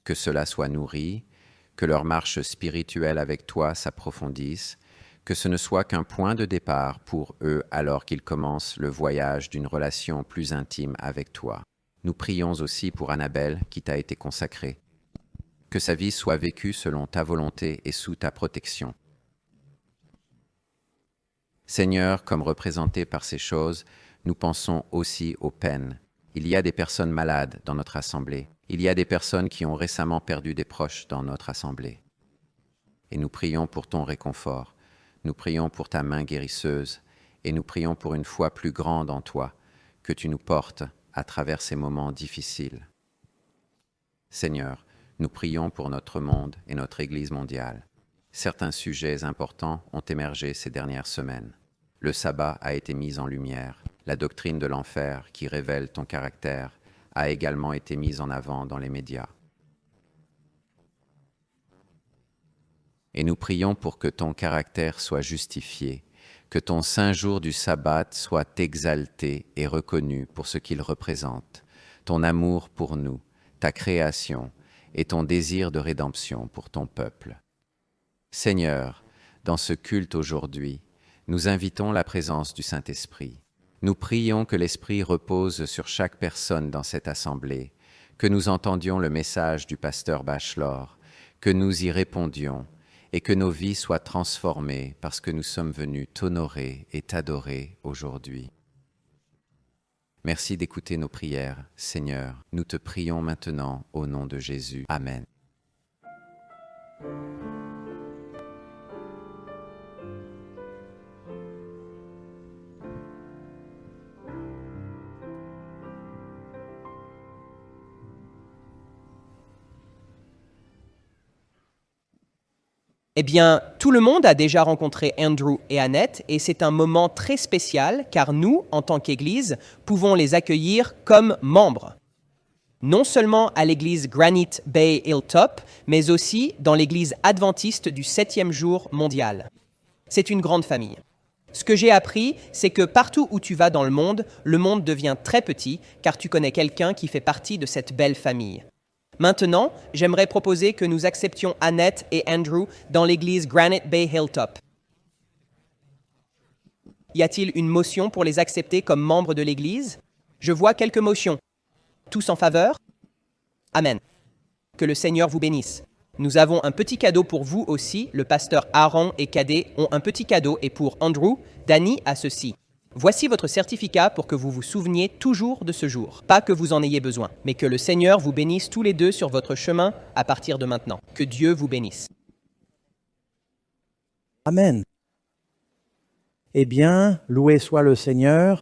que cela soit nourri, que leur marche spirituelle avec toi s'approfondisse, que ce ne soit qu'un point de départ pour eux alors qu'ils commencent le voyage d'une relation plus intime avec toi. Nous prions aussi pour Annabelle qui t'a été consacrée. Que sa vie soit vécue selon ta volonté et sous ta protection. Seigneur, comme représenté par ces choses, nous pensons aussi aux peines. Il y a des personnes malades dans notre assemblée. Il y a des personnes qui ont récemment perdu des proches dans notre assemblée. Et nous prions pour ton réconfort. Nous prions pour ta main guérisseuse. Et nous prions pour une foi plus grande en toi, que tu nous portes à travers ces moments difficiles. Seigneur, nous prions pour notre monde et notre Église mondiale. Certains sujets importants ont émergé ces dernières semaines. Le sabbat a été mis en lumière. La doctrine de l'enfer, qui révèle ton caractère, a également été mise en avant dans les médias. Et nous prions pour que ton caractère soit justifié, que ton saint jour du sabbat soit exalté et reconnu pour ce qu'il représente, ton amour pour nous, ta création et ton désir de rédemption pour ton peuple. Seigneur, dans ce culte aujourd'hui, nous invitons la présence du Saint-Esprit. Nous prions que l'Esprit repose sur chaque personne dans cette assemblée, que nous entendions le message du pasteur Bachelor, que nous y répondions et que nos vies soient transformées parce que nous sommes venus t'honorer et t'adorer aujourd'hui. Merci d'écouter nos prières, Seigneur. Nous te prions maintenant au nom de Jésus. Amen. Eh bien, tout le monde a déjà rencontré Andrew et Annette et c'est un moment très spécial car nous, en tant qu'Église, pouvons les accueillir comme membres. Non seulement à l'église Granite Bay Hilltop, mais aussi dans l'église adventiste du 7e jour mondial. C'est une grande famille. Ce que j'ai appris, c'est que partout où tu vas dans le monde devient très petit car tu connais quelqu'un qui fait partie de cette belle famille. Maintenant, j'aimerais proposer que nous acceptions Annette et Andrew dans l'église Granite Bay Hilltop. Y a-t-il une motion pour les accepter comme membres de l'église? Je vois quelques motions. Tous en faveur? Amen. Que le Seigneur vous bénisse. Nous avons un petit cadeau pour vous aussi. Le pasteur Aaron et Cadet ont un petit cadeau et pour Andrew, Danny a ceci. Voici votre certificat pour que vous vous souveniez toujours de ce jour. Pas que vous en ayez besoin, mais que le Seigneur vous bénisse tous les deux sur votre chemin à partir de maintenant. Que Dieu vous bénisse. Amen. Eh bien, loué soit le Seigneur.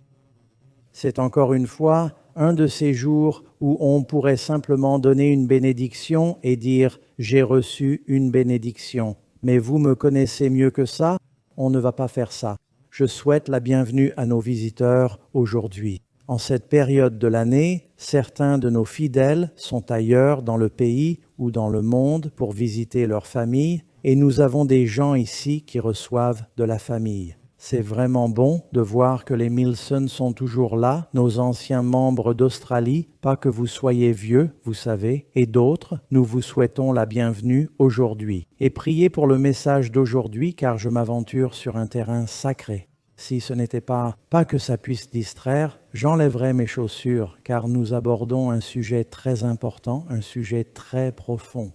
C'est encore une fois un de ces jours où on pourrait simplement donner une bénédiction et dire « j'ai reçu une bénédiction ». Mais vous me connaissez mieux que ça, on ne va pas faire ça. Je souhaite la bienvenue à nos visiteurs aujourd'hui. En cette période de l'année, certains de nos fidèles sont ailleurs dans le pays ou dans le monde pour visiter leur famille et nous avons des gens ici qui reçoivent de la famille. C'est vraiment bon de voir que les Milson sont toujours là, nos anciens membres d'Australie, pas que vous soyez vieux, vous savez, et d'autres, nous vous souhaitons la bienvenue aujourd'hui. Et priez pour le message d'aujourd'hui, car je m'aventure sur un terrain sacré. Si ce n'était pas que ça puisse distraire, j'enlèverai mes chaussures, car nous abordons un sujet très important, un sujet très profond.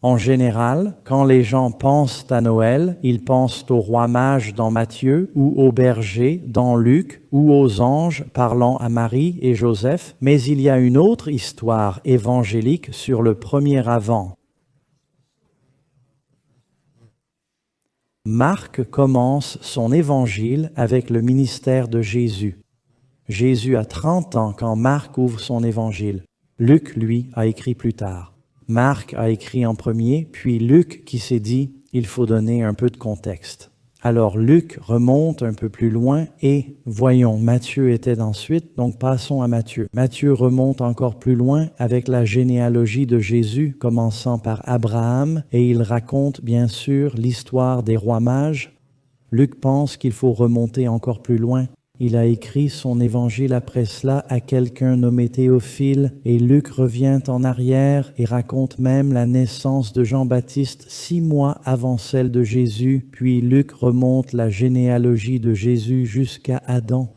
En général, quand les gens pensent à Noël, ils pensent au roi mage dans Matthieu ou au berger dans Luc ou aux anges parlant à Marie et Joseph, mais il y a une autre histoire évangélique sur le premier Avant. Marc commence son évangile avec le ministère de Jésus. Jésus a 30 ans quand Marc ouvre son évangile. Luc, lui, a écrit plus tard. Marc a écrit en premier, puis Luc qui s'est dit « il faut donner un peu de contexte ». Alors Luc remonte un peu plus loin et voyons, Matthieu était ensuite, donc passons à Matthieu. Matthieu remonte encore plus loin avec la généalogie de Jésus, commençant par Abraham, et il raconte bien sûr l'histoire des rois mages. Luc pense qu'il faut remonter encore plus loin Il a écrit son évangile après cela à quelqu'un nommé Théophile, et Luc revient en arrière et raconte même la naissance de Jean-Baptiste 6 mois avant celle de Jésus, puis Luc remonte la généalogie de Jésus jusqu'à Adam.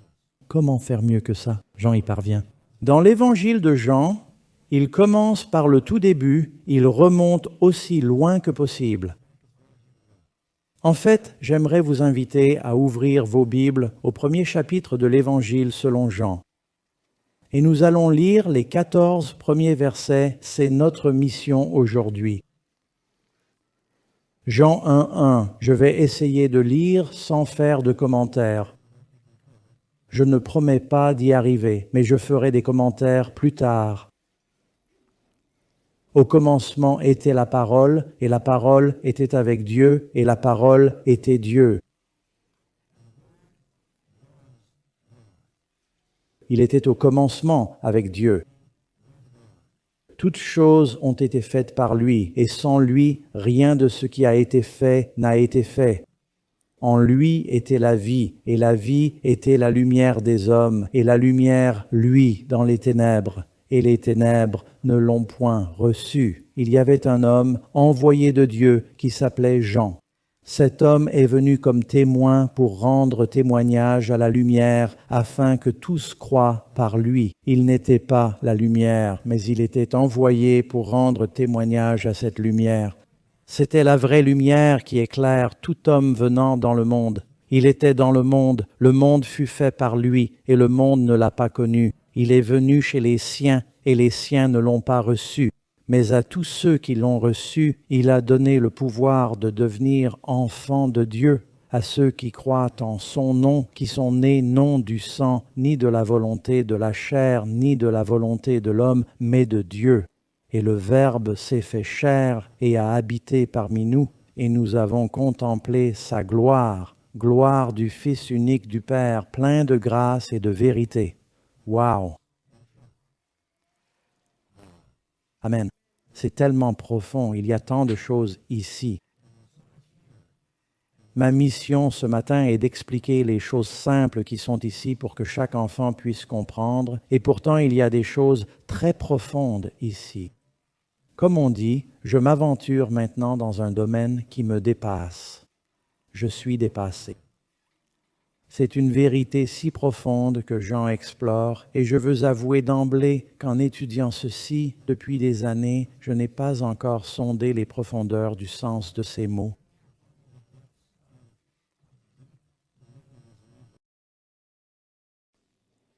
Comment faire mieux que ça? Jean y parvient. Dans l'évangile de Jean, il commence par le tout début, il remonte aussi loin que possible. En fait, j'aimerais vous inviter à ouvrir vos Bibles au premier chapitre de l'Évangile selon Jean. Et nous allons lire les 14 premiers versets, c'est notre mission aujourd'hui. Jean 1:1, je vais essayer de lire sans faire de commentaires. Je ne promets pas d'y arriver, mais je ferai des commentaires plus tard. Au commencement était la parole, et la parole était avec Dieu, et la parole était Dieu. Il était au commencement avec Dieu. Toutes choses ont été faites par lui, et sans lui, rien de ce qui a été fait n'a été fait. En lui était la vie, et la vie était la lumière des hommes, et la lumière, lui, dans les ténèbres. Et les ténèbres ne l'ont point reçu. Il y avait un homme envoyé de Dieu qui s'appelait Jean. Cet homme est venu comme témoin pour rendre témoignage à la lumière, afin que tous croient par lui. Il n'était pas la lumière, mais il était envoyé pour rendre témoignage à cette lumière. C'était la vraie lumière qui éclaire tout homme venant dans le monde. Il était dans le monde fut fait par lui, et le monde ne l'a pas connu. Il est venu chez les siens, et les siens ne l'ont pas reçu. Mais à tous ceux qui l'ont reçu, il a donné le pouvoir de devenir enfants de Dieu, à ceux qui croient en son nom, qui sont nés non du sang, ni de la volonté de la chair, ni de la volonté de l'homme, mais de Dieu. Et le Verbe s'est fait chair et a habité parmi nous, et nous avons contemplé sa gloire, gloire du Fils unique du Père, plein de grâce et de vérité. Wow! Amen. C'est tellement profond, il y a tant de choses ici. Ma mission ce matin est d'expliquer les choses simples qui sont ici pour que chaque enfant puisse comprendre, et pourtant il y a des choses très profondes ici. Comme on dit, je m'aventure maintenant dans un domaine qui me dépasse. Je suis dépassé. C'est une vérité si profonde que Jean explore, et je veux avouer d'emblée qu'en étudiant ceci depuis des années, je n'ai pas encore sondé les profondeurs du sens de ces mots.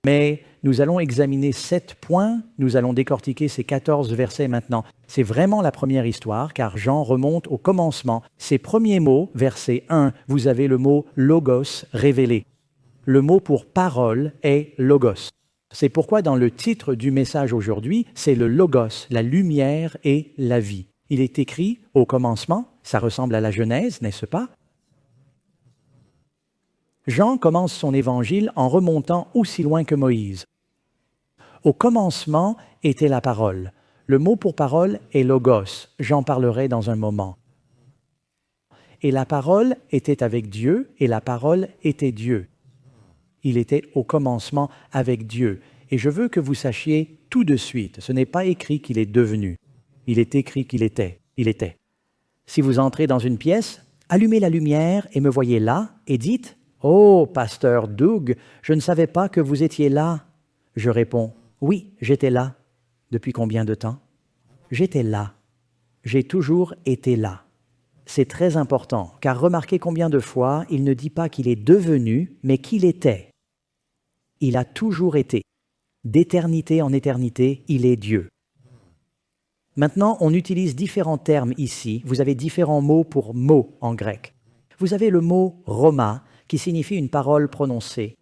Mais nous allons examiner 7 points, nous allons décortiquer ces 14 versets maintenant. C'est vraiment la première histoire, car Jean remonte au commencement. Ces premiers mots, verset 1, vous avez le mot « logos » révélé. Le mot pour parole est « logos ». C'est pourquoi dans le titre du message aujourd'hui, c'est le logos, la lumière et la vie. Il est écrit au commencement, ça ressemble à la Genèse, n'est-ce pas? Jean commence son évangile en remontant aussi loin que Moïse. Au commencement était la parole. Le mot pour parole est logos. J'en parlerai dans un moment. Et la parole était avec Dieu, et la parole était Dieu. Il était au commencement avec Dieu. Et je veux que vous sachiez tout de suite, ce n'est pas écrit qu'il est devenu. Il est écrit qu'il était. Il était. Si vous entrez dans une pièce, allumez la lumière et me voyez là, et dites « Oh, pasteur Doug, je ne savais pas que vous étiez là. » Je réponds « Oui, j'étais là. » Depuis combien de temps? J'étais là. J'ai toujours été là. C'est très important, car remarquez combien de fois il ne dit pas qu'il est devenu, mais qu'il était. Il a toujours été. D'éternité en éternité, il est Dieu. Maintenant, on utilise différents termes ici. Vous avez différents mots pour mots en grec. Vous avez le mot « roma » qui signifie une parole prononcée.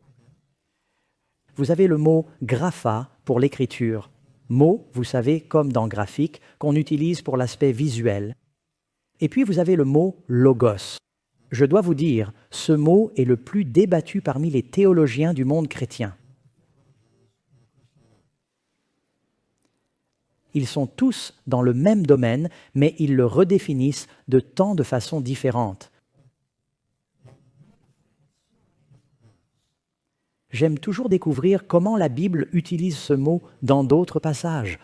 Vous avez le mot « grapha » pour l'écriture. Mot, vous savez, comme dans graphique, qu'on utilise pour l'aspect visuel. Et puis vous avez le mot « logos ». Je dois vous dire, ce mot est le plus débattu parmi les théologiens du monde chrétien. Ils sont tous dans le même domaine, mais ils le redéfinissent de tant de façons différentes. J'aime toujours découvrir comment la Bible utilise ce mot dans d'autres passages.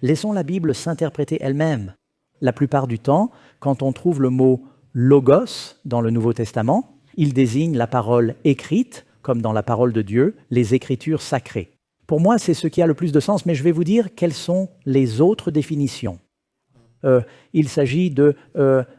Laissons la Bible s'interpréter elle-même. La plupart du temps, quand on trouve le mot « logos » dans le Nouveau Testament, il désigne la parole écrite, comme dans la parole de Dieu, les Écritures sacrées. Pour moi, c'est ce qui a le plus de sens, mais je vais vous dire quelles sont les autres définitions. Il s'agit de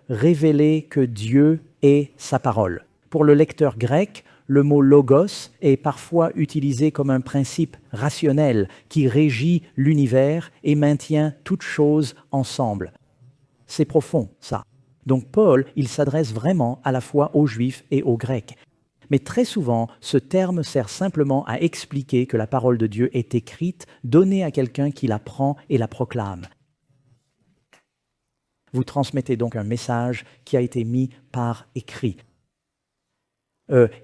révéler que Dieu est sa parole. Pour le lecteur grec, le mot logos est parfois utilisé comme un principe rationnel qui régit l'univers et maintient toutes choses ensemble. C'est profond, ça. Donc Paul, il s'adresse vraiment à la fois aux Juifs et aux Grecs. Mais très souvent, ce terme sert simplement à expliquer que la parole de Dieu est écrite, donnée à quelqu'un qui la prend et la proclame. Vous transmettez donc un message qui a été mis par écrit.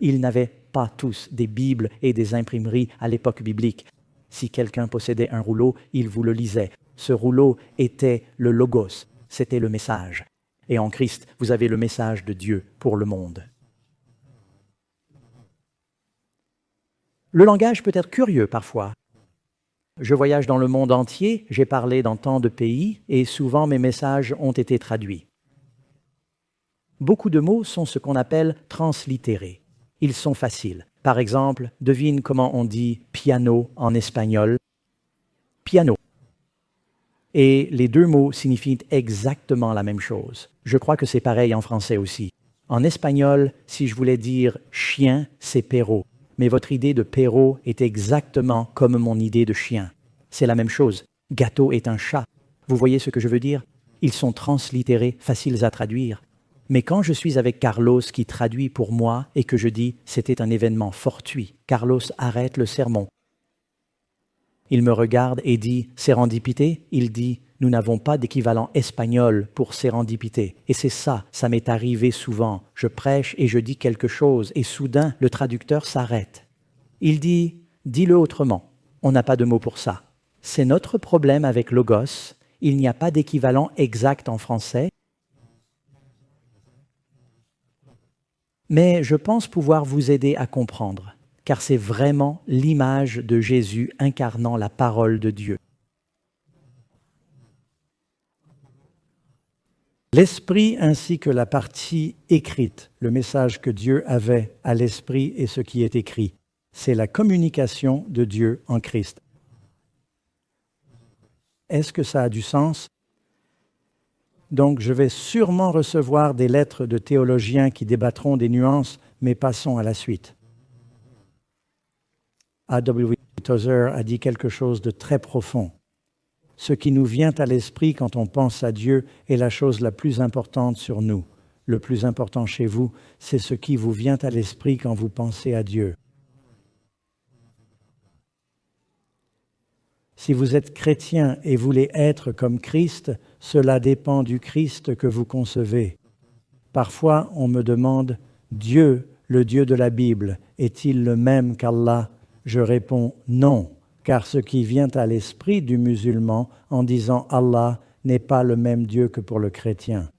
Ils n'avaient pas tous des Bibles et des imprimeries à l'époque biblique. Si quelqu'un possédait un rouleau, il vous le lisait. Ce rouleau était le logos, c'était le message. Et en Christ, vous avez le message de Dieu pour le monde. Le langage peut être curieux parfois. Je voyage dans le monde entier, j'ai parlé dans tant de pays et souvent mes messages ont été traduits. Beaucoup de mots sont ce qu'on appelle translittérés. Ils sont faciles. Par exemple, devine comment on dit piano en espagnol. Piano. Et les deux mots signifient exactement la même chose. Je crois que c'est pareil en français aussi. En espagnol, si je voulais dire chien, c'est perro. Mais votre idée de perro est exactement comme mon idée de chien. C'est la même chose. Gâteau est un chat. Vous voyez ce que je veux dire? Ils sont translittérés, faciles à traduire. Mais quand je suis avec Carlos qui traduit pour moi et que je dis « c'était un événement fortuit », Carlos arrête le sermon. Il me regarde et dit « sérendipité ?» Il dit « nous n'avons pas d'équivalent espagnol pour sérendipité ». Et c'est ça, ça m'est arrivé souvent. Je prêche et je dis quelque chose et soudain le traducteur s'arrête. Il dit « dis-le autrement, on n'a pas de mot pour ça ». C'est notre problème avec logos, il n'y a pas d'équivalent exact en français. Mais je pense pouvoir vous aider à comprendre, car c'est vraiment l'image de Jésus incarnant la parole de Dieu. L'Esprit ainsi que la partie écrite, le message que Dieu avait à l'Esprit et ce qui est écrit, c'est la communication de Dieu en Christ. Est-ce que ça a du sens? Donc, je vais sûrement recevoir des lettres de théologiens qui débattront des nuances, mais passons à la suite. A.W. Tozer a dit quelque chose de très profond. Ce qui nous vient à l'esprit quand on pense à Dieu est la chose la plus importante sur nous. Le plus important chez vous, c'est ce qui vous vient à l'esprit quand vous pensez à Dieu. Si vous êtes chrétien et voulez être comme Christ, cela dépend du Christ que vous concevez. Parfois, on me demande « Dieu, le Dieu de la Bible, est-il le même qu'Allah ?» Je réponds « Non », car ce qui vient à l'esprit du musulman en disant « Allah » n'est pas le même Dieu que pour le chrétien.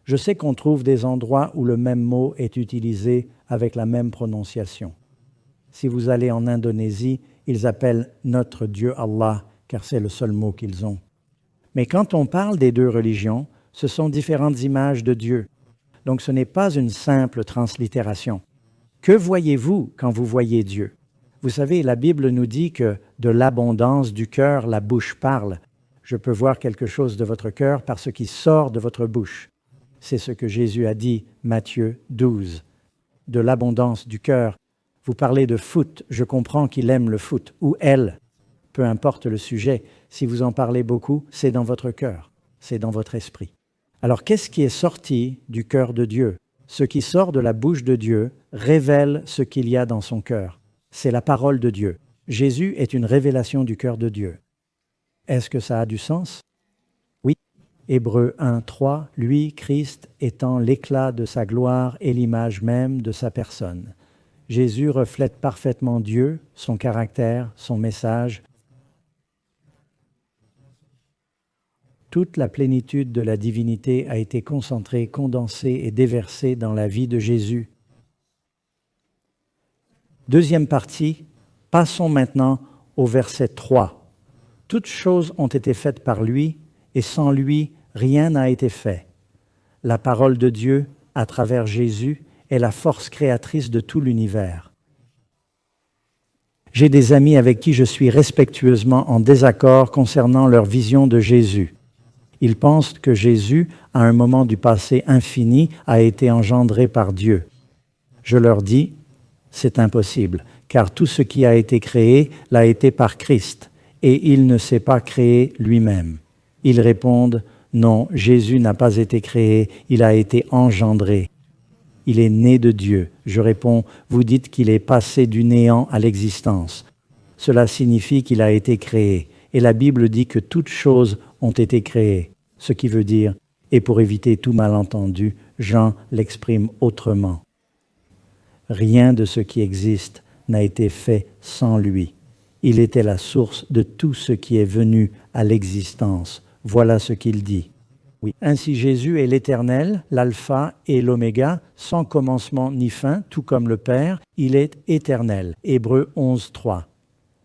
Je sais qu'on trouve des endroits où le même mot est utilisé avec la même prononciation. Si vous allez en Indonésie, ils appellent notre Dieu Allah, car c'est le seul mot qu'ils ont. Mais quand on parle des deux religions, ce sont différentes images de Dieu. Donc ce n'est pas une simple translittération. Que voyez-vous quand vous voyez Dieu? Vous savez, la Bible nous dit que de l'abondance du cœur, la bouche parle. Je peux voir quelque chose de votre cœur par ce qui sort de votre bouche. C'est ce que Jésus a dit, Matthieu 12. De l'abondance du cœur. Vous parlez de foot, je comprends qu'il aime le foot, ou elle, peu importe le sujet. Si vous en parlez beaucoup, c'est dans votre cœur, c'est dans votre esprit. Alors qu'est-ce qui est sorti du cœur de Dieu? Ce qui sort de la bouche de Dieu révèle ce qu'il y a dans son cœur. C'est la parole de Dieu. Jésus est une révélation du cœur de Dieu. Est-ce que ça a du sens? Oui. Hébreux 1:3, lui, Christ, étant l'éclat de sa gloire et l'image même de sa personne. Jésus reflète parfaitement Dieu, son caractère, son message. Toute la plénitude de la divinité a été concentrée, condensée et déversée dans la vie de Jésus. Deuxième partie, passons maintenant au verset 3. Toutes choses ont été faites par lui, et sans lui, rien n'a été fait. La parole de Dieu, à travers Jésus, est la force créatrice de tout l'univers. J'ai des amis avec qui je suis respectueusement en désaccord concernant leur vision de Jésus. Ils pensent que Jésus, à un moment du passé infini, a été engendré par Dieu. Je leur dis, c'est impossible, car tout ce qui a été créé l'a été par Christ, et il ne s'est pas créé lui-même. Ils répondent, non, Jésus n'a pas été créé, il a été engendré. Il est né de Dieu. Je réponds, vous dites qu'il est passé du néant à l'existence. Cela signifie qu'il a été créé. Et la Bible dit que toutes choses ont été créées. Ce qui veut dire, et pour éviter tout malentendu, Jean l'exprime autrement. Rien de ce qui existe n'a été fait sans lui. Il était la source de tout ce qui est venu à l'existence. Voilà ce qu'il dit. Oui. Ainsi Jésus est l'Éternel, l'Alpha et l'Oméga, sans commencement ni fin, tout comme le Père, il est éternel. Hébreux 11, 3.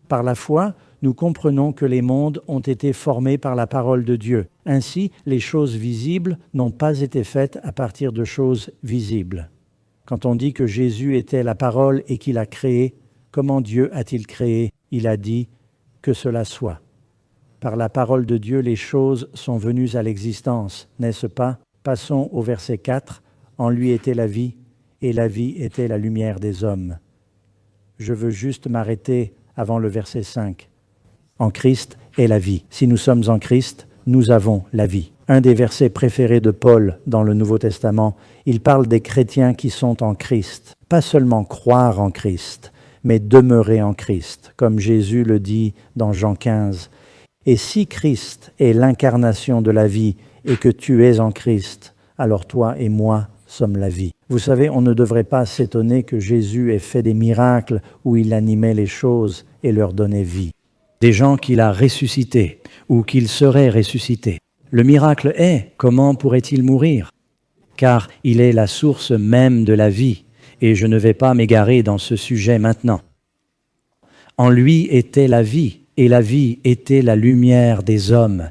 Par la foi, nous comprenons que les mondes ont été formés par la parole de Dieu. Ainsi, les choses visibles n'ont pas été faites à partir de choses visibles. Quand on dit que Jésus était la parole et qu'il a créé, comment Dieu a-t-il créé? Il a dit que cela soit. Par la parole de Dieu, les choses sont venues à l'existence, n'est-ce pas? Passons au verset 4. En lui était la vie, et la vie était la lumière des hommes. Je veux juste m'arrêter avant le verset 5. En Christ est la vie. Si nous sommes en Christ, nous avons la vie. Un des versets préférés de Paul dans le Nouveau Testament, il parle des chrétiens qui sont en Christ. Pas seulement croire en Christ, mais demeurer en Christ, comme Jésus le dit dans Jean 15. Et si Christ est l'incarnation de la vie et que tu es en Christ, alors toi et moi sommes la vie. Vous savez, on ne devrait pas s'étonner que Jésus ait fait des miracles où il animait les choses et leur donnait vie. Des gens qu'il a ressuscités ou qu'il serait ressuscité. Le miracle est, comment pourrait-il mourir? Car il est la source même de la vie, et je ne vais pas m'égarer dans ce sujet maintenant. En lui était la vie, et la vie était la lumière des hommes.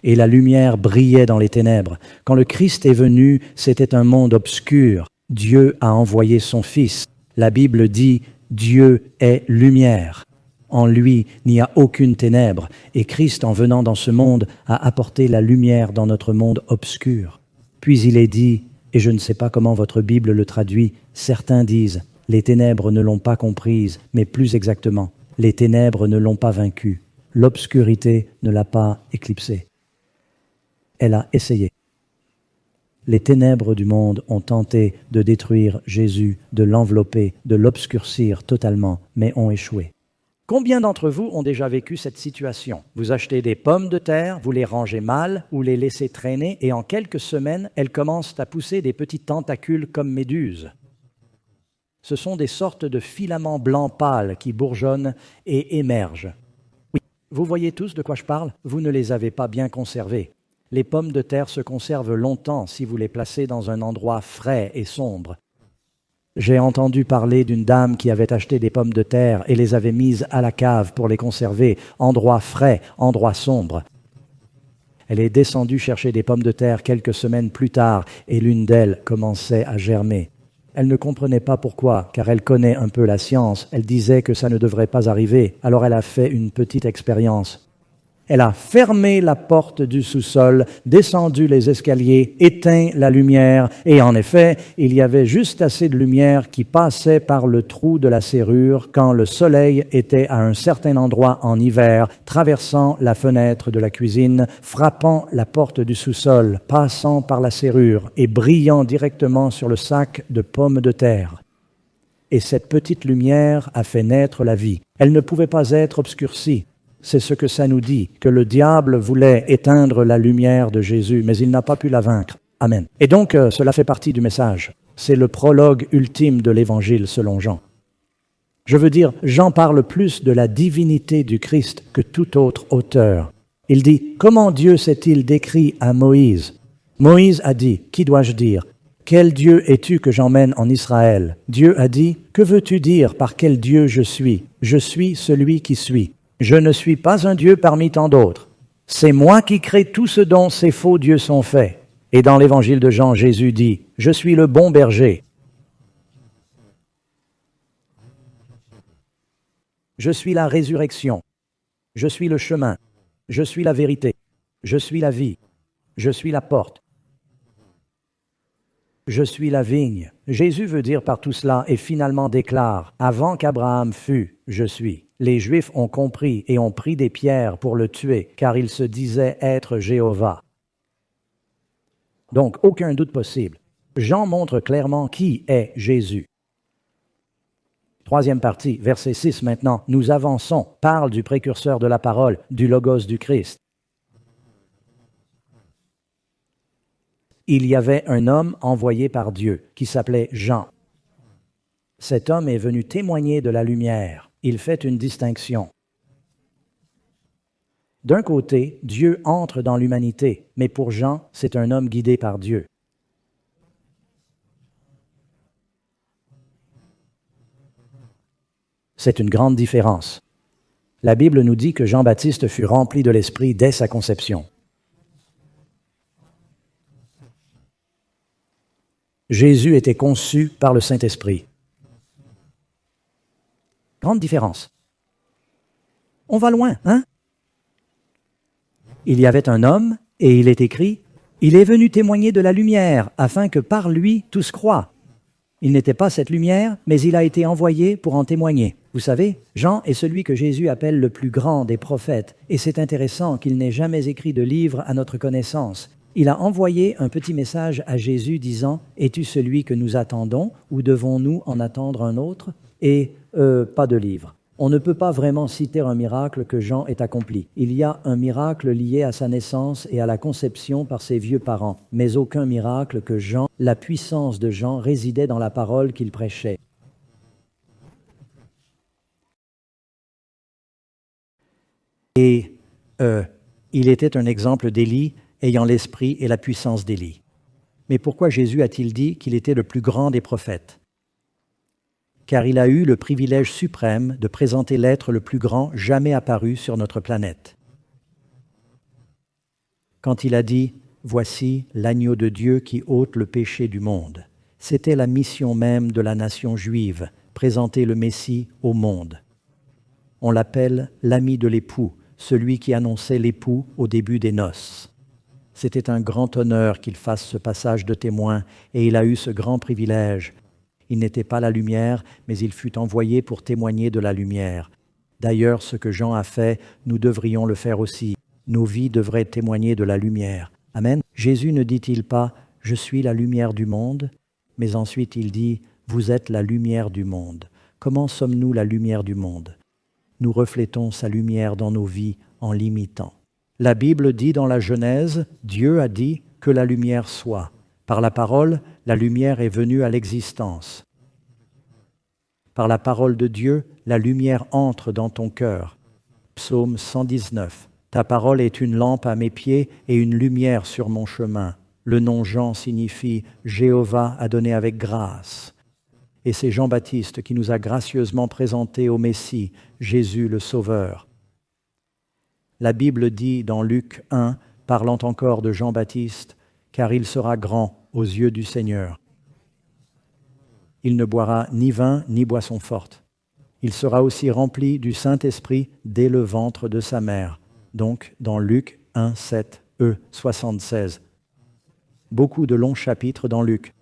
Et la lumière brillait dans les ténèbres. Quand le Christ est venu, c'était un monde obscur. Dieu a envoyé son Fils. La Bible dit « Dieu est lumière ». En lui, il n'y a aucune ténèbre. Et Christ, en venant dans ce monde, a apporté la lumière dans notre monde obscur. Puis il est dit, et je ne sais pas comment votre Bible le traduit, certains disent « Les ténèbres ne l'ont pas comprise », mais plus exactement, « Les ténèbres ne l'ont pas vaincue, l'obscurité ne l'a pas éclipsée. » Elle a essayé. Les ténèbres du monde ont tenté de détruire Jésus, de l'envelopper, de l'obscurcir totalement, mais ont échoué. Combien d'entre vous ont déjà vécu cette situation? Vous achetez des pommes de terre, vous les rangez mal ou les laissez traîner et en quelques semaines, elles commencent à pousser des petits tentacules comme méduses. Ce sont des sortes de filaments blancs pâles qui bourgeonnent et émergent. Oui, vous voyez tous de quoi je parle? Vous ne les avez pas bien conservés. Les pommes de terre se conservent longtemps si vous les placez dans un endroit frais et sombre. J'ai entendu parler d'une dame qui avait acheté des pommes de terre et les avait mises à la cave pour les conserver, endroit frais, endroit sombre. Elle est descendue chercher des pommes de terre quelques semaines plus tard et l'une d'elles commençait à germer. Elle ne comprenait pas pourquoi, car elle connaît un peu la science. Elle disait que ça ne devrait pas arriver, alors elle a fait une petite expérience. Elle a fermé la porte du sous-sol, descendu les escaliers, éteint la lumière, et en effet, il y avait juste assez de lumière qui passait par le trou de la serrure quand le soleil était à un certain endroit en hiver, traversant la fenêtre de la cuisine, frappant la porte du sous-sol, passant par la serrure et brillant directement sur le sac de pommes de terre. Et cette petite lumière a fait naître la vie. Elle ne pouvait pas être obscurcie. C'est ce que ça nous dit, que le diable voulait éteindre la lumière de Jésus, mais il n'a pas pu la vaincre. Amen. Et donc, cela fait partie du message. C'est le prologue ultime de l'Évangile selon Jean. Je veux dire, Jean parle plus de la divinité du Christ que tout autre auteur. Il dit, comment Dieu s'est-il décrit à Moïse? Moïse a dit, qui dois-je dire? quel Dieu es-tu que j'emmène en Israël? Dieu a dit, que veux-tu dire par quel Dieu je suis? Je suis celui qui suis. Je ne suis pas un Dieu parmi tant d'autres. C'est moi qui crée tout ce dont ces faux dieux sont faits. Et dans l'évangile de Jean, Jésus dit, je suis le bon berger. Je suis la résurrection. Je suis le chemin. Je suis la vérité. Je suis la vie. Je suis la porte. Je suis la vigne. Jésus veut dire par tout cela et finalement déclare, avant qu'Abraham fût, je suis. Les Juifs ont compris et ont pris des pierres pour le tuer, car il se disait être Jéhovah. Donc, aucun doute possible. Jean montre clairement qui est Jésus. Troisième partie, verset 6 maintenant. Nous avançons, parle du précurseur de la parole, du logos du Christ. Il y avait un homme envoyé par Dieu qui s'appelait Jean. Cet homme est venu témoigner de la lumière. Il fait une distinction. D'un côté, Dieu entre dans l'humanité, mais pour Jean, c'est un homme guidé par Dieu. C'est une grande différence. La Bible nous dit que Jean-Baptiste fut rempli de l'Esprit dès sa conception. Jésus était conçu par le Saint-Esprit. Grande différence. On va loin, hein? Il y avait un homme, et il est écrit, « Il est venu témoigner de la lumière, afin que par lui tous croient. » Il n'était pas cette lumière, mais il a été envoyé pour en témoigner. Vous savez, Jean est celui que Jésus appelle le plus grand des prophètes, et c'est intéressant qu'il n'ait jamais écrit de livre à notre connaissance. Il a envoyé un petit message à Jésus disant « Es-tu celui que nous attendons ou devons-nous en attendre un autre ?» Et pas de livre. On ne peut pas vraiment citer un miracle que Jean ait accompli. Il y a un miracle lié à sa naissance et à la conception par ses vieux parents, mais aucun miracle que Jean, la puissance de Jean résidait dans la parole qu'il prêchait. Et il était un exemple d'Élie ayant l'esprit et la puissance d'Élie. Mais pourquoi Jésus a-t-il dit qu'il était le plus grand des prophètes? Car il a eu le privilège suprême de présenter l'être le plus grand jamais apparu sur notre planète. Quand il a dit « Voici l'agneau de Dieu qui ôte le péché du monde », c'était la mission même de la nation juive, présenter le Messie au monde. On l'appelle l'ami de l'époux, celui qui annonçait l'époux au début des noces. C'était un grand honneur qu'il fasse ce passage de témoin, et il a eu ce grand privilège. Il n'était pas la lumière, mais il fut envoyé pour témoigner de la lumière. D'ailleurs, ce que Jean a fait, nous devrions le faire aussi. Nos vies devraient témoigner de la lumière. Amen. Jésus ne dit-il pas « Je suis la lumière du monde », mais ensuite il dit « Vous êtes la lumière du monde ». Comment sommes-nous la lumière du monde? Nous reflétons sa lumière dans nos vies en l'imitant. La Bible dit dans la Genèse, Dieu a dit que la lumière soit. Par la parole, la lumière est venue à l'existence. Par la parole de Dieu, la lumière entre dans ton cœur. Psaume 119. Ta parole est une lampe à mes pieds et une lumière sur mon chemin. Le nom Jean signifie Jéhovah a donné avec grâce. Et c'est Jean-Baptiste qui nous a gracieusement présenté au Messie, Jésus le Sauveur. La Bible dit dans Luc 1, parlant encore de Jean-Baptiste, « Car il sera grand aux yeux du Seigneur. Il ne boira ni vin ni boisson forte. Il sera aussi rempli du Saint-Esprit dès le ventre de sa mère. » Donc dans Luc 1, 7, 76. Beaucoup de longs chapitres dans Luc.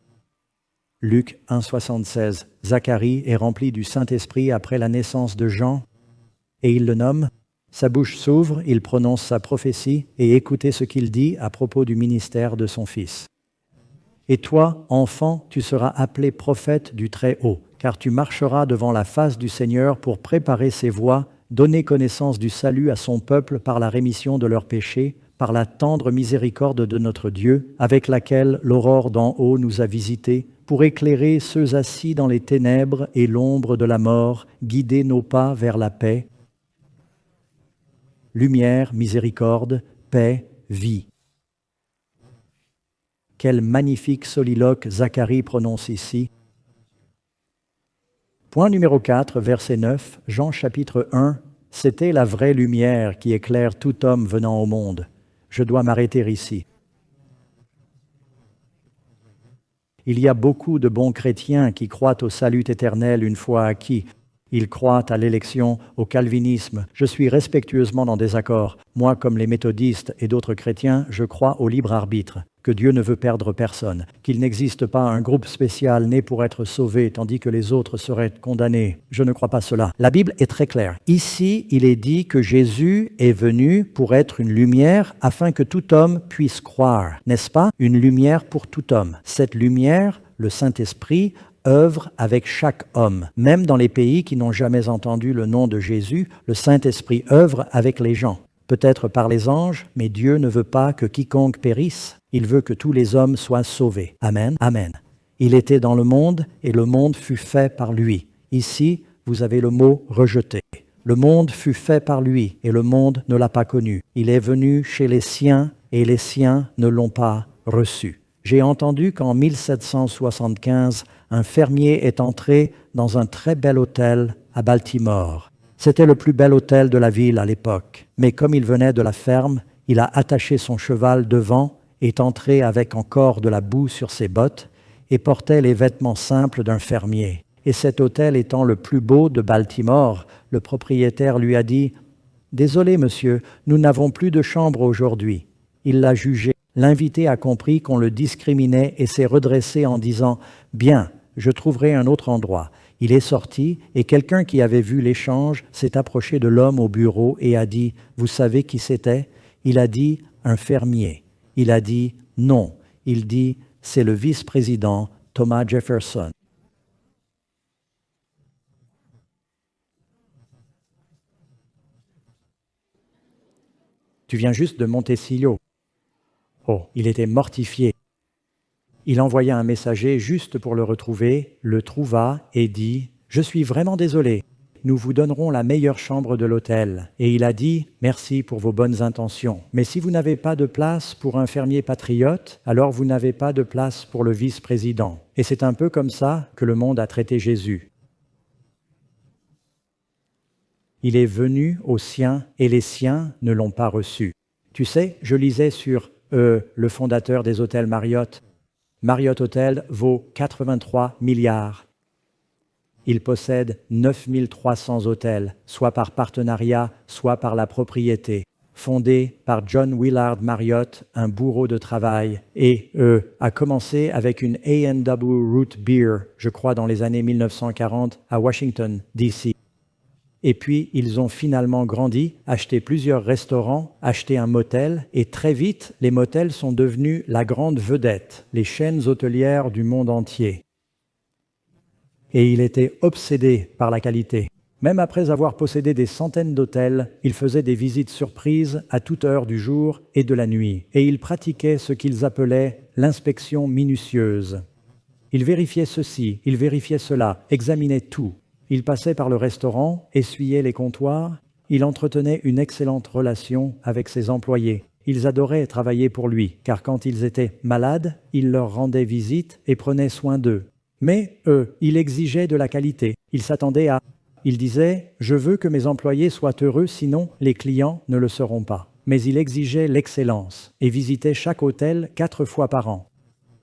Luc 1, 76. Zacharie est rempli du Saint-Esprit après la naissance de Jean, et il le nomme. Sa bouche s'ouvre, il prononce sa prophétie, et écoutez ce qu'il dit à propos du ministère de son Fils. Et toi, enfant, tu seras appelé prophète du Très-Haut, car tu marcheras devant la face du Seigneur pour préparer ses voies, donner connaissance du salut à son peuple par la rémission de leurs péchés, par la tendre miséricorde de notre Dieu, avec laquelle l'aurore d'en haut nous a visités, pour éclairer ceux assis dans les ténèbres et l'ombre de la mort, guider nos pas vers la paix. Lumière, miséricorde, paix, vie. Quel magnifique soliloque Zacharie prononce ici. Point numéro 4, verset 9, Jean chapitre 1. C'était la vraie lumière qui éclaire tout homme venant au monde. Je dois m'arrêter ici. Il y a beaucoup de bons chrétiens qui croient au salut éternel une fois acquis. Ils croient à l'élection, au calvinisme. Je suis respectueusement en désaccord. Moi, comme les méthodistes et d'autres chrétiens, je crois au libre arbitre, que Dieu ne veut perdre personne, qu'il n'existe pas un groupe spécial né pour être sauvé, tandis que les autres seraient condamnés. Je ne crois pas cela. La Bible est très claire. Ici, il est dit que Jésus est venu pour être une lumière afin que tout homme puisse croire. N'est-ce pas? Une lumière pour tout homme. Cette lumière, le Saint-Esprit, œuvre avec chaque homme. Même dans les pays qui n'ont jamais entendu le nom de Jésus, le Saint-Esprit œuvre avec les gens. Peut-être par les anges, mais Dieu ne veut pas que quiconque périsse. Il veut que tous les hommes soient sauvés. Amen. Amen. Il était dans le monde et le monde fut fait par lui. Ici, vous avez le mot rejeté. Le monde fut fait par lui et le monde ne l'a pas connu. Il est venu chez les siens et les siens ne l'ont pas reçu. J'ai entendu qu'en 1775, un fermier est entré dans un très bel hôtel à Baltimore. C'était le plus bel hôtel de la ville à l'époque. Mais comme il venait de la ferme, il a attaché son cheval devant, est entré avec encore de la boue sur ses bottes et portait les vêtements simples d'un fermier. Et cet hôtel étant le plus beau de Baltimore, le propriétaire lui a dit « Désolé, monsieur, nous n'avons plus de chambre aujourd'hui. » Il l'a jugé. L'invité a compris qu'on le discriminait et s'est redressé en disant « Bien, je trouverai un autre endroit. » Il est sorti et quelqu'un qui avait vu l'échange s'est approché de l'homme au bureau et a dit « Vous savez qui c'était ?» Il a dit « Un fermier. » Il a dit « Non. » Il dit « C'est le vice-président Thomas Jefferson. » Tu viens juste de Montesillo. Oh, il était mortifié. Il envoya un messager juste pour le retrouver, le trouva et dit « Je suis vraiment désolé, nous vous donnerons la meilleure chambre de l'hôtel. » Et il a dit « Merci pour vos bonnes intentions. Mais si vous n'avez pas de place pour un fermier patriote, alors vous n'avez pas de place pour le vice-président. » Et c'est un peu comme ça que le monde a traité Jésus. Il est venu aux siens et les siens ne l'ont pas reçu. Tu sais, je lisais sur le fondateur des hôtels Marriott. Marriott Hotel vaut 83 milliards. Il possède 9300 hôtels, soit par partenariat, soit par la propriété. Fondé par John Willard Marriott, un bourreau de travail, et a commencé avec une A&W Root Beer, je crois dans les années 1940, à Washington, D.C. Et puis, ils ont finalement grandi, acheté plusieurs restaurants, acheté un motel, et très vite, les motels sont devenus la grande vedette, les chaînes hôtelières du monde entier. Et il était obsédé par la qualité. Même après avoir possédé des centaines d'hôtels, il faisait des visites surprises à toute heure du jour et de la nuit. Et il pratiquait ce qu'ils appelaient l'inspection minutieuse. Il vérifiait ceci, il vérifiait cela, examinait tout. Il passait par le restaurant, essuyait les comptoirs, il entretenait une excellente relation avec ses employés. Ils adoraient travailler pour lui, car quand ils étaient malades, il leur rendait visite et prenait soin d'eux. Mais il exigeait de la qualité. Il s'attendait à... Il disait « Je veux que mes employés soient heureux, sinon les clients ne le seront pas. » Mais il exigeait l'excellence et visitait chaque hôtel 4 fois par an.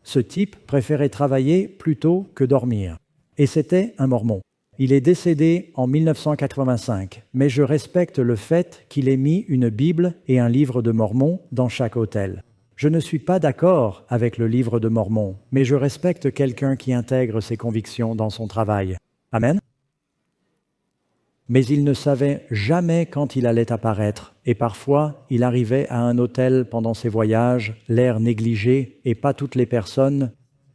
Ce type préférait travailler plutôt que dormir. Et c'était un mormon. Il est décédé en 1985, mais je respecte le fait qu'il ait mis une Bible et un livre de Mormon dans chaque hôtel. Je ne suis pas d'accord avec le livre de Mormon, mais je respecte quelqu'un qui intègre ses convictions dans son travail. Amen. Mais il ne savait jamais quand il allait apparaître, et parfois il arrivait à un hôtel pendant ses voyages, l'air négligé, et pas toutes les personnes.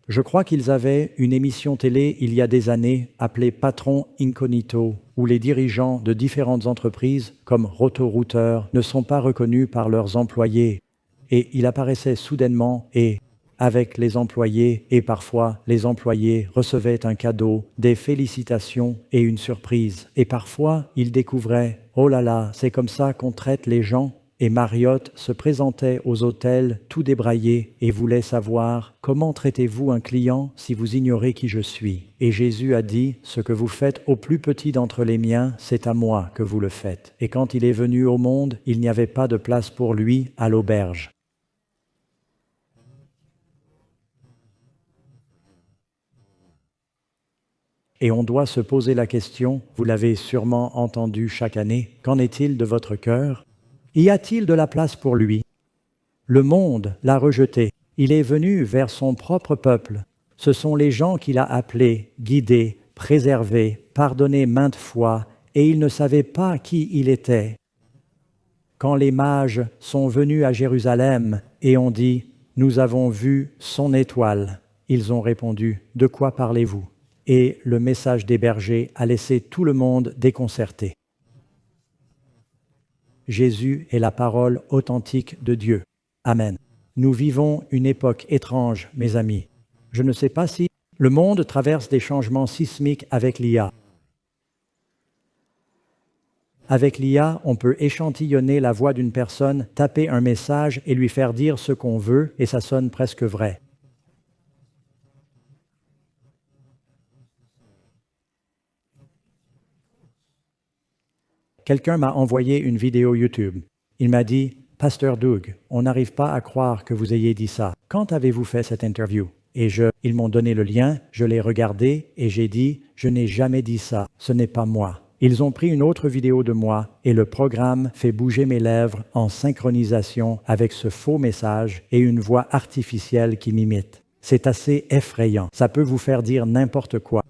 Je crois qu'ils avaient une émission télé il y a des années appelée Patron Incognito, où les dirigeants de différentes entreprises, comme Roto-Rooter, ne sont pas reconnus par leurs employés. Et il apparaissait soudainement et avec les employés, et parfois les employés recevaient un cadeau, des félicitations et une surprise. Et parfois, il découvrait « Oh là là, c'est comme ça qu'on traite les gens ?» Et Mariotte se présentait aux hôtels tout débraillé et voulait savoir « Comment traitez-vous un client si vous ignorez qui je suis ?» Et Jésus a dit « Ce que vous faites au plus petit d'entre les miens, c'est à moi que vous le faites. » Et quand il est venu au monde, il n'y avait pas de place pour lui à l'auberge. Et on doit se poser la question, vous l'avez sûrement entendu chaque année, qu'en est-il de votre cœur ? Y a-t-il de la place pour lui ? Le monde l'a rejeté. Il est venu vers son propre peuple. Ce sont les gens qu'il a appelés, guidés, préservés, pardonnés maintes fois, et il ne savait pas qui il était. Quand les mages sont venus à Jérusalem et ont dit « Nous avons vu son étoile », ils ont répondu « De quoi parlez-vous » Et le message des bergers a laissé tout le monde déconcerté. Jésus est la parole authentique de Dieu. Amen. Nous vivons une époque étrange, mes amis. Je ne sais pas si le monde traverse des changements sismiques avec l'IA. Avec l'IA, on peut échantillonner la voix d'une personne, taper un message et lui faire dire ce qu'on veut, et ça sonne presque vrai. Quelqu'un m'a envoyé une vidéo YouTube. Il m'a dit « Pasteur Doug, on n'arrive pas à croire que vous ayez dit ça. Quand avez-vous fait cette interview ?» Et ils m'ont donné le lien, je l'ai regardé et j'ai dit « Je n'ai jamais dit ça, ce n'est pas moi. » Ils ont pris une autre vidéo de moi et le programme fait bouger mes lèvres en synchronisation avec ce faux message et une voix artificielle qui m'imite. C'est assez effrayant. Ça peut vous faire dire n'importe quoi.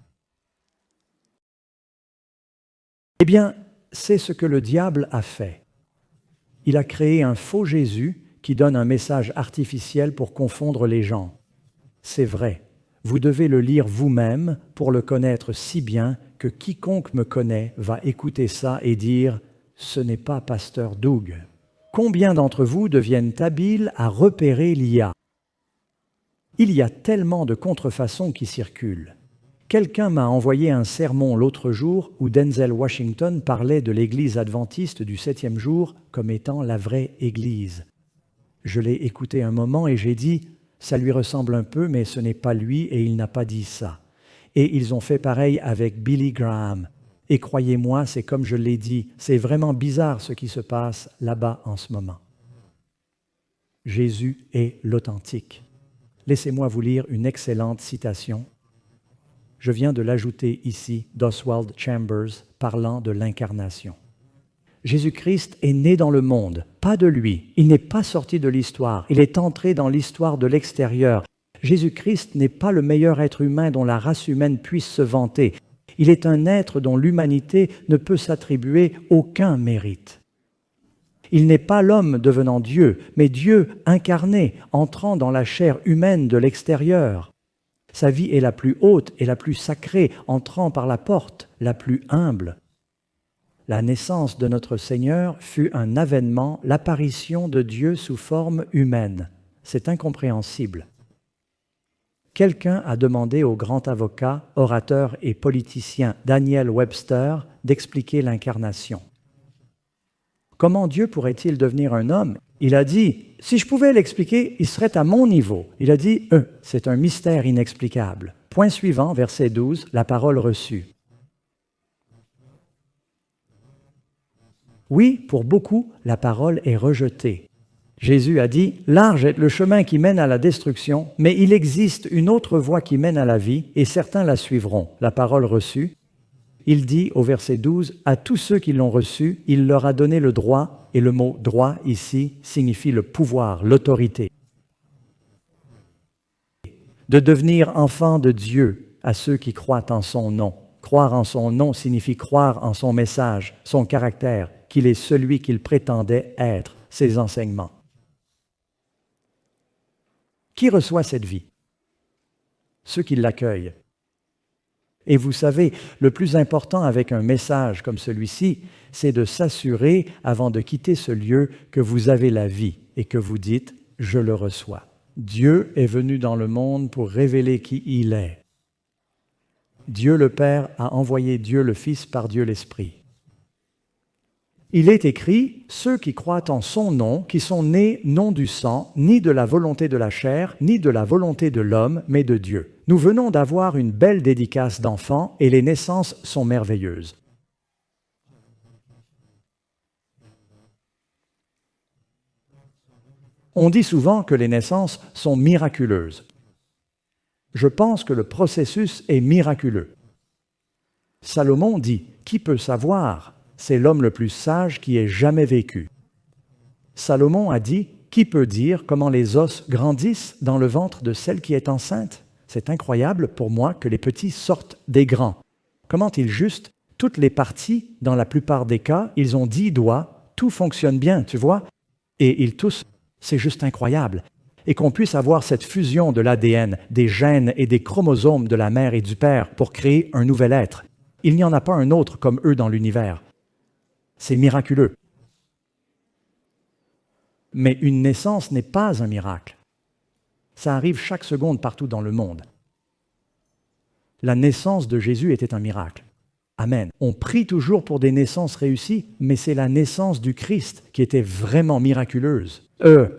Eh bien, c'est ce que le diable a fait. Il a créé un faux Jésus qui donne un message artificiel pour confondre les gens. C'est vrai. Vous devez le lire vous-même pour le connaître si bien que quiconque me connaît va écouter ça et dire « Ce n'est pas Pasteur Doug ». Combien d'entre vous deviennent habiles à repérer l'IA? Il y a tellement de contrefaçons qui circulent. Quelqu'un m'a envoyé un sermon l'autre jour où Denzel Washington parlait de l'Église adventiste du 7e jour comme étant la vraie Église. Je l'ai écouté un moment et j'ai dit « ça lui ressemble un peu, mais ce n'est pas lui et il n'a pas dit ça ». Et ils ont fait pareil avec Billy Graham. Et croyez-moi, c'est comme je l'ai dit, c'est vraiment bizarre ce qui se passe là-bas en ce moment. Jésus est l'authentique. Laissez-moi vous lire une excellente citation. Je viens de l'ajouter ici d'Oswald Chambers parlant de l'incarnation. Jésus-Christ est né dans le monde, pas de lui. Il n'est pas sorti de l'histoire. Il est entré dans l'histoire de l'extérieur. Jésus-Christ n'est pas le meilleur être humain dont la race humaine puisse se vanter. Il est un être dont l'humanité ne peut s'attribuer aucun mérite. Il n'est pas l'homme devenant Dieu, mais Dieu incarné, entrant dans la chair humaine de l'extérieur. Sa vie est la plus haute et la plus sacrée, entrant par la porte la plus humble. La naissance de notre Seigneur fut un avènement, l'apparition de Dieu sous forme humaine. C'est incompréhensible. Quelqu'un a demandé au grand avocat, orateur et politicien Daniel Webster d'expliquer l'incarnation. Comment Dieu pourrait-il devenir un homme? Il a dit, si je pouvais l'expliquer, il serait à mon niveau. Il a dit, c'est un mystère inexplicable. Point suivant, verset 12, la parole reçue. Oui, pour beaucoup, la parole est rejetée. Jésus a dit, large est le chemin qui mène à la destruction, mais il existe une autre voie qui mène à la vie, et certains la suivront. La parole reçue. Il dit au verset 12, à tous ceux qui l'ont reçu, il leur a donné le droit, et le mot droit ici signifie le pouvoir, l'autorité, de devenir enfants de Dieu à ceux qui croient en son nom. Croire en son nom signifie croire en son message, son caractère, qu'il est celui qu'il prétendait être, ses enseignements. Qui reçoit cette vie? Ceux qui l'accueillent. Et vous savez, le plus important avec un message comme celui-ci, c'est de s'assurer, avant de quitter ce lieu, que vous avez la vie et que vous dites « je le reçois ». Dieu est venu dans le monde pour révéler qui il est. Dieu le Père a envoyé Dieu le Fils par Dieu l'Esprit. Il est écrit, ceux qui croient en son nom, qui sont nés non du sang, ni de la volonté de la chair, ni de la volonté de l'homme, mais de Dieu. Nous venons d'avoir une belle dédicace d'enfants et les naissances sont merveilleuses. On dit souvent que les naissances sont miraculeuses. Je pense que le processus est miraculeux. Salomon dit, qui peut savoir? C'est l'homme le plus sage qui ait jamais vécu. Salomon a dit, qui peut dire comment les os grandissent dans le ventre de celle qui est enceinte? C'est incroyable pour moi que les petits sortent des grands. Comment ils juste toutes les parties, dans la plupart des cas, ils ont 10 doigts, tout fonctionne bien, tu vois? Et ils tous, c'est juste incroyable. Et qu'on puisse avoir cette fusion de l'ADN, des gènes et des chromosomes de la mère et du père pour créer un nouvel être. Il n'y en a pas un autre comme eux dans l'univers. C'est miraculeux. Mais une naissance n'est pas un miracle. Ça arrive chaque seconde partout dans le monde. La naissance de Jésus était un miracle. Amen. On prie toujours pour des naissances réussies, mais c'est la naissance du Christ qui était vraiment miraculeuse.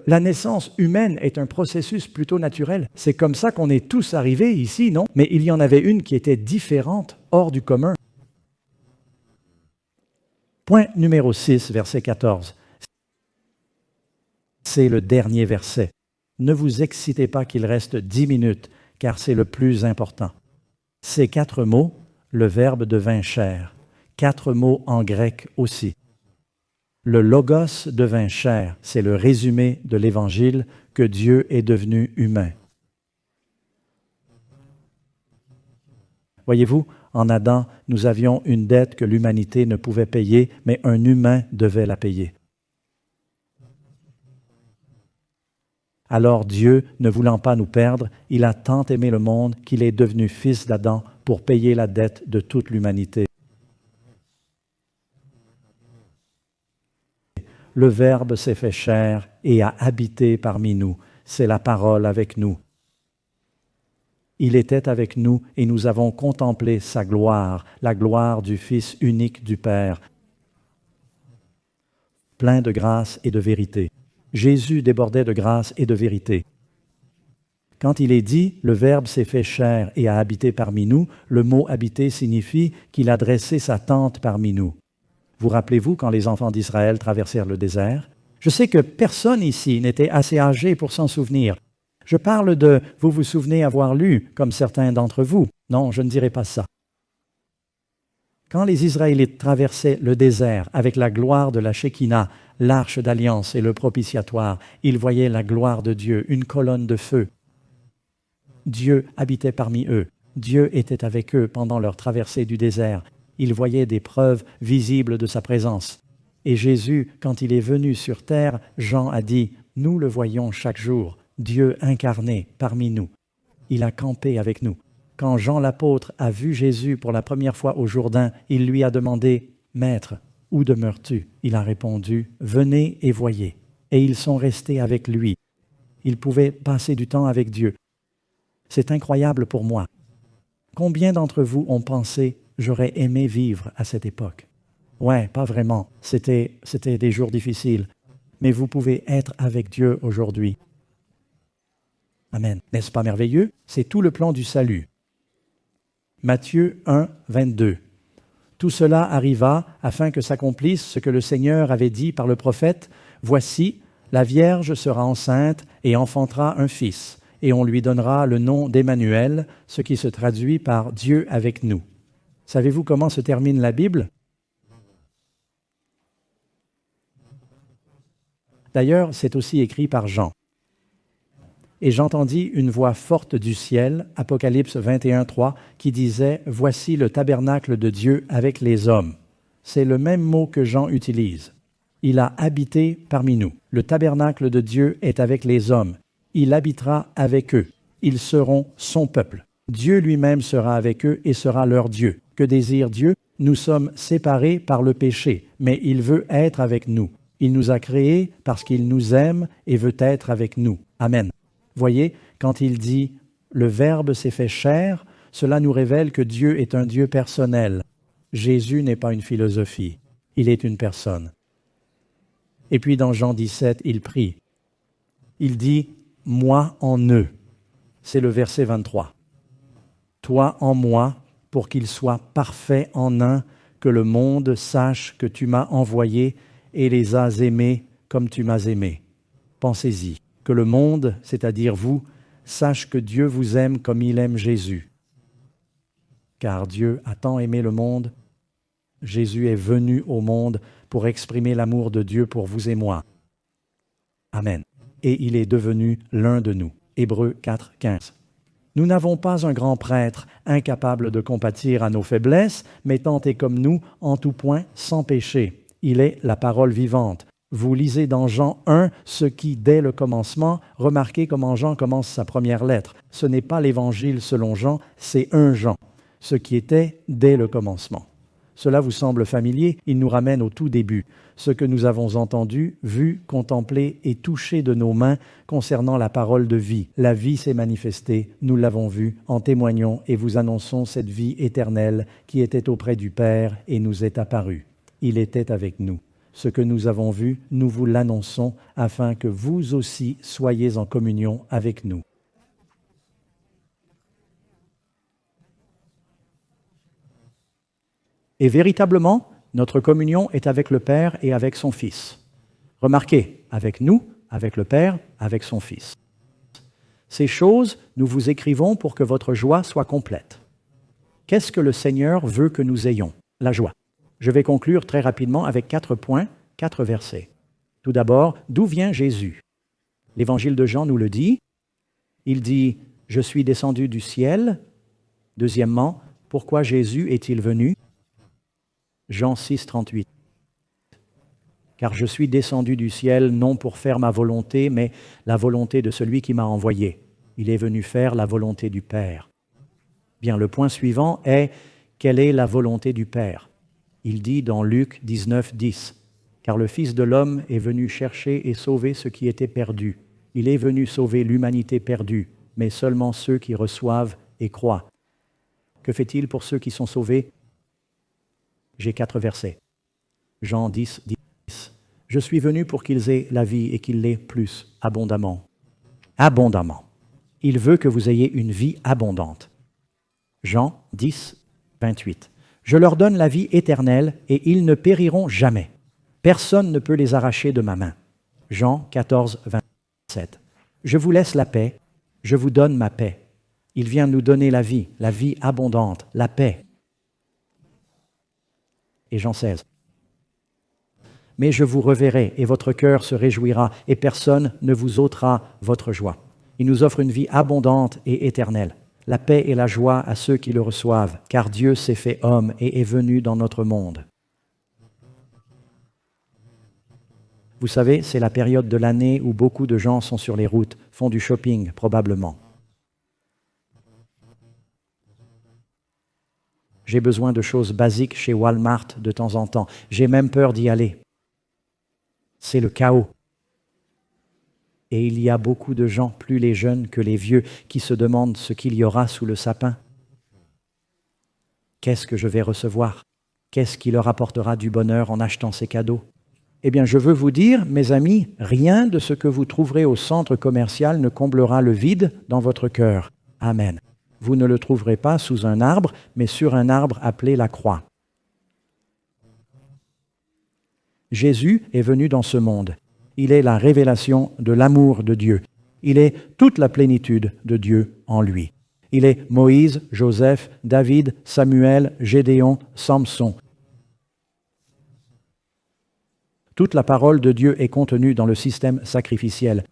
La naissance humaine est un processus plutôt naturel. C'est comme ça qu'on est tous arrivés ici, non? Mais il y en avait une qui était différente, hors du commun. Point numéro 6, verset 14. C'est le dernier verset. Ne vous excitez pas qu'il reste 10 minutes, car c'est le plus important. Ces 4 mots, le Verbe devint chair. 4 mots en grec aussi. Le logos devint chair, c'est le résumé de l'Évangile que Dieu est devenu humain. Voyez-vous, en Adam, nous avions une dette que l'humanité ne pouvait payer, mais un humain devait la payer. Alors Dieu, ne voulant pas nous perdre, il a tant aimé le monde qu'il est devenu fils d'Adam pour payer la dette de toute l'humanité. Le Verbe s'est fait chair et a habité parmi nous. C'est la parole avec nous. Il était avec nous et nous avons contemplé sa gloire, la gloire du Fils unique du Père, plein de grâce et de vérité. Jésus débordait de grâce et de vérité. Quand il est dit « le Verbe s'est fait chair et a habité parmi nous », le mot « habiter » signifie qu'il a dressé sa tente parmi nous. Vous rappelez-vous quand les enfants d'Israël traversèrent le désert? Je sais que personne ici n'était assez âgé pour s'en souvenir. Je parle de « vous vous souvenez avoir lu », comme certains d'entre vous. Non, je ne dirai pas ça. Quand les Israélites traversaient le désert avec la gloire de la Shekinah, l'arche d'alliance et le propitiatoire, ils voyaient la gloire de Dieu, une colonne de feu. Dieu habitait parmi eux. Dieu était avec eux pendant leur traversée du désert. Ils voyaient des preuves visibles de sa présence. Et Jésus, quand il est venu sur terre, Jean a dit « Nous le voyons chaque jour, Dieu incarné parmi nous. Il a campé avec nous. » Quand Jean l'apôtre a vu Jésus pour la première fois au Jourdain, il lui a demandé « Maître, où demeures-tu » Il a répondu « Venez et voyez ». Et ils sont restés avec lui. Ils pouvaient passer du temps avec Dieu. C'est incroyable pour moi. Combien d'entre vous ont pensé « J'aurais aimé vivre à cette époque » Ouais, pas vraiment. C'était des jours difficiles. Mais vous pouvez être avec Dieu aujourd'hui. Amen. N'est-ce pas merveilleux? C'est tout le plan du salut. Matthieu 1, 22. Tout cela arriva afin que s'accomplisse ce que le Seigneur avait dit par le prophète. Voici, la Vierge sera enceinte et enfantera un fils, et on lui donnera le nom d'Emmanuel, ce qui se traduit par Dieu avec nous. Savez-vous comment se termine la Bible? D'ailleurs, c'est aussi écrit par Jean. Et j'entendis une voix forte du ciel, Apocalypse 21, 3, qui disait « Voici le tabernacle de Dieu avec les hommes ». C'est le même mot que Jean utilise. Il a habité parmi nous. Le tabernacle de Dieu est avec les hommes. Il habitera avec eux. Ils seront son peuple. Dieu lui-même sera avec eux et sera leur Dieu. Que désire Dieu? Nous sommes séparés par le péché, mais il veut être avec nous. Il nous a créés parce qu'il nous aime et veut être avec nous. Amen. Voyez, quand il dit « le Verbe s'est fait chair », cela nous révèle que Dieu est un Dieu personnel. Jésus n'est pas une philosophie, il est une personne. Et puis dans Jean 17, il prie. Il dit « moi en eux ». C'est le verset 23. « Toi en moi, pour qu'ils soient parfaits en un, que le monde sache que tu m'as envoyé et les as aimés comme tu m'as aimé. » Pensez-y, que le monde, c'est-à-dire vous, sache que Dieu vous aime comme il aime Jésus. Car Dieu a tant aimé le monde, Jésus est venu au monde pour exprimer l'amour de Dieu pour vous et moi. Amen. Et il est devenu l'un de nous. Hébreux 4, 15. Nous n'avons pas un grand prêtre incapable de compatir à nos faiblesses, mais tenté comme nous, en tout point, sans péché. Il est la parole vivante. Vous lisez dans Jean 1 ce qui, dès le commencement, remarquez comment Jean commence sa première lettre. Ce n'est pas l'évangile selon Jean, c'est 1 Jean, ce qui était dès le commencement. Cela vous semble familier, il nous ramène au tout début, ce que nous avons entendu, vu, contemplé et touché de nos mains concernant la parole de vie. La vie s'est manifestée, nous l'avons vue, en témoignons et vous annonçons cette vie éternelle qui était auprès du Père et nous est apparue. Il était avec nous. Ce que nous avons vu, nous vous l'annonçons, afin que vous aussi soyez en communion avec nous. Et véritablement, notre communion est avec le Père et avec son Fils. Remarquez, avec nous, avec le Père, avec son Fils. Ces choses, nous vous écrivons pour que votre joie soit complète. Qu'est-ce que le Seigneur veut que nous ayons? La joie. Je vais conclure très rapidement avec 4 points, 4 versets. Tout d'abord, d'où vient Jésus? L'évangile de Jean nous le dit. Il dit « Je suis descendu du ciel ». Deuxièmement, pourquoi Jésus est-il venu? Jean 6, 38. Car je suis descendu du ciel non pour faire ma volonté, mais la volonté de celui qui m'a envoyé. Il est venu faire la volonté du Père. Bien, le point suivant est « Quelle est la volonté du Père ?» Il dit dans Luc 19, 10, « Car le Fils de l'homme est venu chercher et sauver ce qui était perdu. Il est venu sauver l'humanité perdue, mais seulement ceux qui reçoivent et croient. » Que fait-il pour ceux qui sont sauvés? J'ai 4 versets. Jean 10, 10. « Je suis venu pour qu'ils aient la vie et qu'ils l'aient plus abondamment. » Abondamment. Il veut que vous ayez une vie abondante. Jean 10, 28. « Je leur donne la vie éternelle et ils ne périront jamais. Personne ne peut les arracher de ma main. » Jean 14, 27. « Je vous laisse la paix, je vous donne ma paix. » Il vient nous donner la vie abondante, la paix. Et Jean 16. « Mais je vous reverrai et votre cœur se réjouira et personne ne vous ôtera votre joie. » Il nous offre une vie abondante et éternelle. La paix et la joie à ceux qui le reçoivent, car Dieu s'est fait homme et est venu dans notre monde. Vous savez, c'est la période de l'année où beaucoup de gens sont sur les routes, font du shopping probablement. J'ai besoin de choses basiques chez Walmart de temps en temps. J'ai même peur d'y aller. C'est le chaos. Et il y a beaucoup de gens, plus les jeunes que les vieux, qui se demandent ce qu'il y aura sous le sapin. Qu'est-ce que je vais recevoir? Qu'est-ce qui leur apportera du bonheur en achetant ces cadeaux? Eh bien, je veux vous dire, mes amis, rien de ce que vous trouverez au centre commercial ne comblera le vide dans votre cœur. Amen. Vous ne le trouverez pas sous un arbre, mais sur un arbre appelé la croix. Jésus est venu dans ce monde. Il est la révélation de l'amour de Dieu. Il est toute la plénitude de Dieu en lui. Il est Moïse, Joseph, David, Samuel, Gédéon, Samson. Toute la parole de Dieu est contenue dans le système sacrificiel.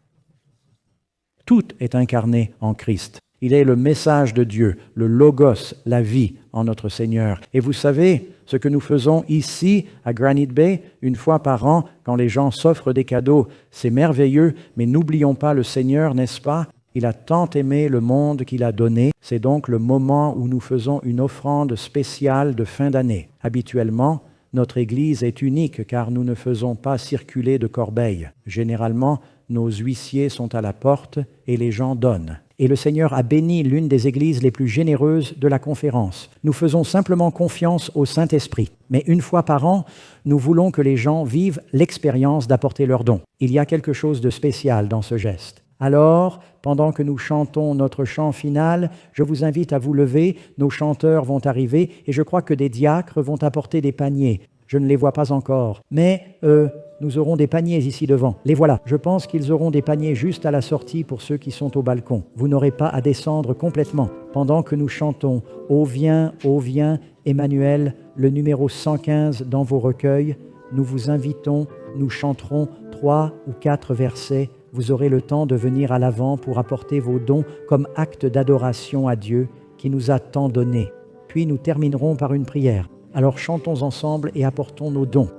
Tout est incarné en Christ. Il est le message de Dieu, le logos, la vie en notre Seigneur. Et vous savez, ce que nous faisons ici à Granite Bay, une fois par an, quand les gens s'offrent des cadeaux, c'est merveilleux, mais n'oublions pas le Seigneur, n'est-ce pas? Il a tant aimé le monde qu'il a donné. C'est donc le moment où nous faisons une offrande spéciale de fin d'année. Habituellement, notre Église est unique car nous ne faisons pas circuler de corbeilles. Généralement, nos huissiers sont à la porte et les gens donnent. Et le Seigneur a béni l'une des églises les plus généreuses de la conférence. Nous faisons simplement confiance au Saint-Esprit. Mais une fois par an, nous voulons que les gens vivent l'expérience d'apporter leurs dons. Il y a quelque chose de spécial dans ce geste. Alors, pendant que nous chantons notre chant final, je vous invite à vous lever, nos chanteurs vont arriver et je crois que des diacres vont apporter des paniers. Je ne les vois pas encore, mais nous aurons des paniers ici devant. Les voilà. Je pense qu'ils auront des paniers juste à la sortie pour ceux qui sont au balcon. Vous n'aurez pas à descendre complètement. Pendant que nous chantons « Ô viens, Emmanuel », le numéro 115 dans vos recueils, nous vous invitons, nous chanterons 3 ou 4 versets. Vous aurez le temps de venir à l'avant pour apporter vos dons comme acte d'adoration à Dieu qui nous a tant donné. Puis nous terminerons par une prière. Alors chantons ensemble et apportons nos dons.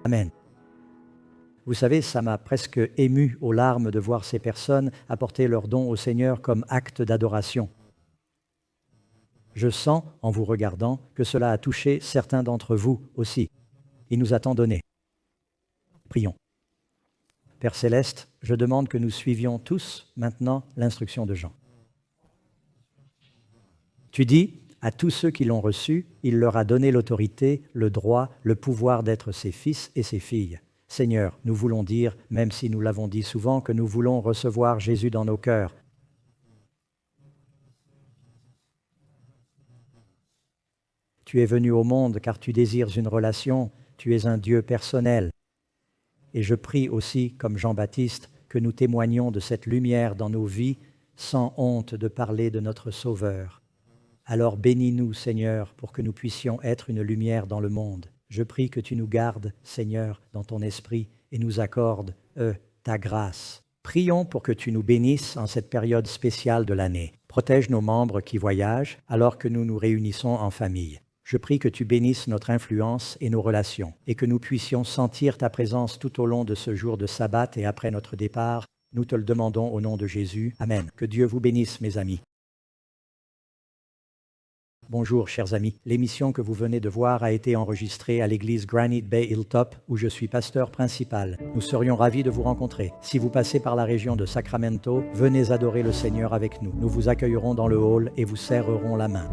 Amen. Vous savez, ça m'a presque ému aux larmes de voir ces personnes apporter leurs dons au Seigneur comme acte d'adoration. Je sens, en vous regardant, que cela a touché certains d'entre vous aussi. Il nous a tant donné. Prions. Père Céleste, je demande que nous suivions tous maintenant l'instruction de Jean. Tu dis, à tous ceux qui l'ont reçu, il leur a donné l'autorité, le droit, le pouvoir d'être ses fils et ses filles. Seigneur, nous voulons dire, même si nous l'avons dit souvent, que nous voulons recevoir Jésus dans nos cœurs. Tu es venu au monde car tu désires une relation, tu es un Dieu personnel. Et je prie aussi, comme Jean-Baptiste, que nous témoignions de cette lumière dans nos vies, sans honte de parler de notre Sauveur. Alors bénis-nous, Seigneur, pour que nous puissions être une lumière dans le monde. Je prie que tu nous gardes, Seigneur, dans ton esprit et nous accordes, ta grâce. Prions pour que tu nous bénisses en cette période spéciale de l'année. Protège nos membres qui voyagent alors que nous nous réunissons en famille. Je prie que tu bénisses notre influence et nos relations et que nous puissions sentir ta présence tout au long de ce jour de sabbat et après notre départ. Nous te le demandons au nom de Jésus. Amen. Que Dieu vous bénisse, mes amis. Bonjour, chers amis. L'émission que vous venez de voir a été enregistrée à l'église Granite Bay Hilltop, où je suis pasteur principal. Nous serions ravis de vous rencontrer. Si vous passez par la région de Sacramento, venez adorer le Seigneur avec nous. Nous vous accueillerons dans le hall et vous serrerons la main.